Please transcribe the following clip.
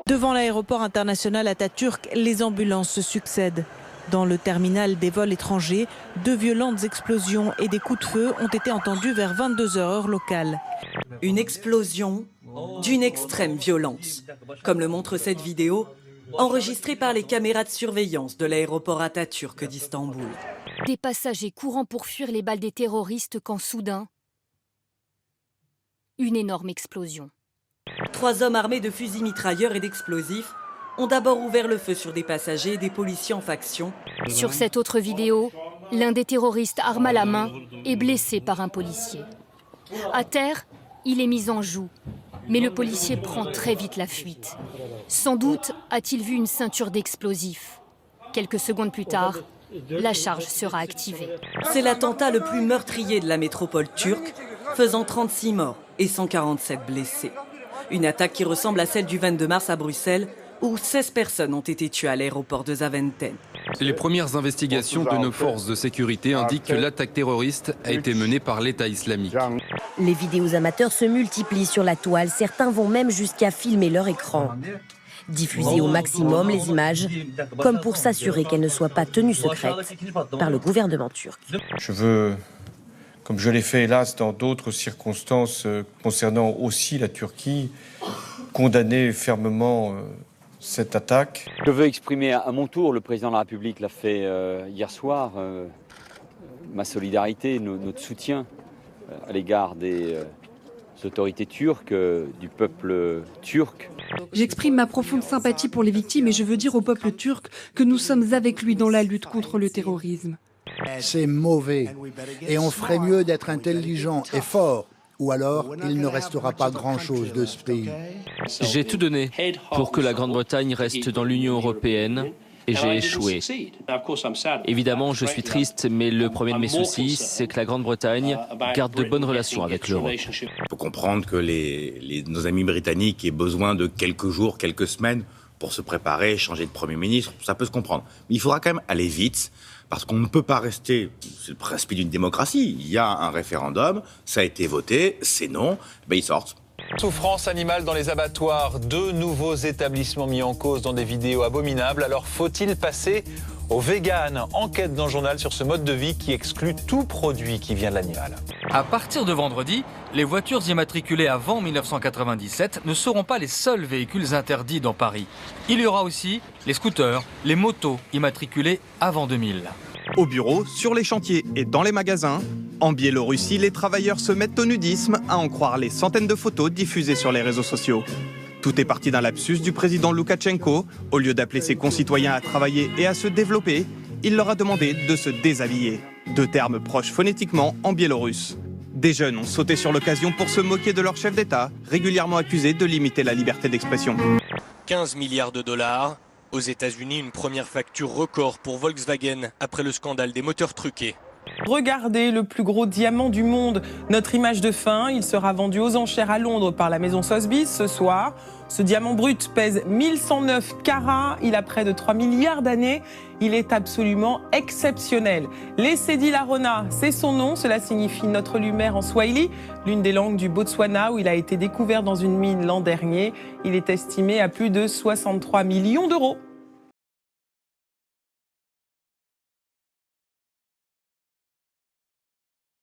Devant l'aéroport international Atatürk, les ambulances se succèdent. Dans le terminal des vols étrangers, 2 violentes explosions et des coups de feu ont été entendus vers 22h heure locale. Une explosion d'une extrême violence, comme le montre cette vidéo, enregistrée par les caméras de surveillance de l'aéroport Atatürk d'Istanbul. Des passagers courant pour fuir les balles des terroristes quand soudain, une énorme explosion. 3 hommes armés de fusils mitrailleurs et d'explosifs ont d'abord ouvert le feu sur des passagers et des policiers en faction. Sur cette autre vidéo, l'un des terroristes, arme à la main, est blessé par un policier. À terre, il est mis en joue, mais le policier prend très vite la fuite. Sans doute a-t-il vu une ceinture d'explosifs. Quelques secondes plus tard, la charge sera activée. C'est l'attentat le plus meurtrier de la métropole turque, faisant 36 morts et 147 blessés. Une attaque qui ressemble à celle du 22 mars à Bruxelles, où 16 personnes ont été tuées à l'aéroport de Zaventem. Les premières investigations de nos forces de sécurité indiquent que l'attaque terroriste a été menée par l'État islamique. Les vidéos amateurs se multiplient sur la toile. Certains vont même jusqu'à filmer leur écran. Diffuser au maximum les images, comme pour s'assurer qu'elles ne soient pas tenues secrètes par le gouvernement turc. Je veux, comme je l'ai fait hélas dans d'autres circonstances concernant aussi la Turquie, condamner fermement cette attaque. Je veux exprimer à mon tour, le président de la République l'a fait hier soir, ma solidarité, notre soutien à l'égard des autorités turques, du peuple turc. J'exprime ma profonde sympathie pour les victimes et je veux dire au peuple turc que nous sommes avec lui dans la lutte contre le terrorisme. C'est mauvais et on ferait mieux d'être intelligent et fort. Ou alors, il ne restera pas grand-chose de ce pays. J'ai tout donné pour que la Grande-Bretagne reste dans l'Union européenne et j'ai échoué. Évidemment, je suis triste, mais le premier de mes soucis, c'est que la Grande-Bretagne garde de bonnes relations avec l'Europe. Il faut comprendre que nos amis britanniques aient besoin de quelques jours, quelques semaines pour se préparer, changer de Premier ministre, ça peut se comprendre. Mais il faudra quand même aller vite. Parce qu'on ne peut pas rester, c'est le principe d'une démocratie, il y a un référendum, ça a été voté, c'est non, ils sortent. Souffrance animale dans les abattoirs, 2 nouveaux établissements mis en cause dans des vidéos abominables. Alors faut-il passer au vegan? Enquête dans le journal sur ce mode de vie qui exclut tout produit qui vient de l'animal. À partir de vendredi, les voitures immatriculées avant 1997 ne seront pas les seuls véhicules interdits dans Paris. Il y aura aussi les scooters, les motos immatriculées avant 2000. Au bureau, sur les chantiers et dans les magasins, en Biélorussie, les travailleurs se mettent au nudisme, à en croire les centaines de photos diffusées sur les réseaux sociaux. Tout est parti d'un lapsus du président Loukachenko. Au lieu d'appeler ses concitoyens à travailler et à se développer, il leur a demandé de se déshabiller. 2 termes proches phonétiquement en biélorusse. Des jeunes ont sauté sur l'occasion pour se moquer de leur chef d'État, régulièrement accusé de limiter la liberté d'expression. 15 milliards de dollars. Aux États-Unis, une première facture record pour Volkswagen après le scandale des moteurs truqués. Regardez le plus gros diamant du monde, notre image de fin. Il sera vendu aux enchères à Londres par la maison Sotheby's ce soir. Ce diamant brut pèse 1109 carats. Il a près de 3 milliards d'années. Il est absolument exceptionnel. Lesedi La Rona, c'est son nom. Cela signifie notre lumière en swahili, l'une des langues du Botswana où il a été découvert dans une mine l'an dernier. Il est estimé à plus de 63 millions d'euros.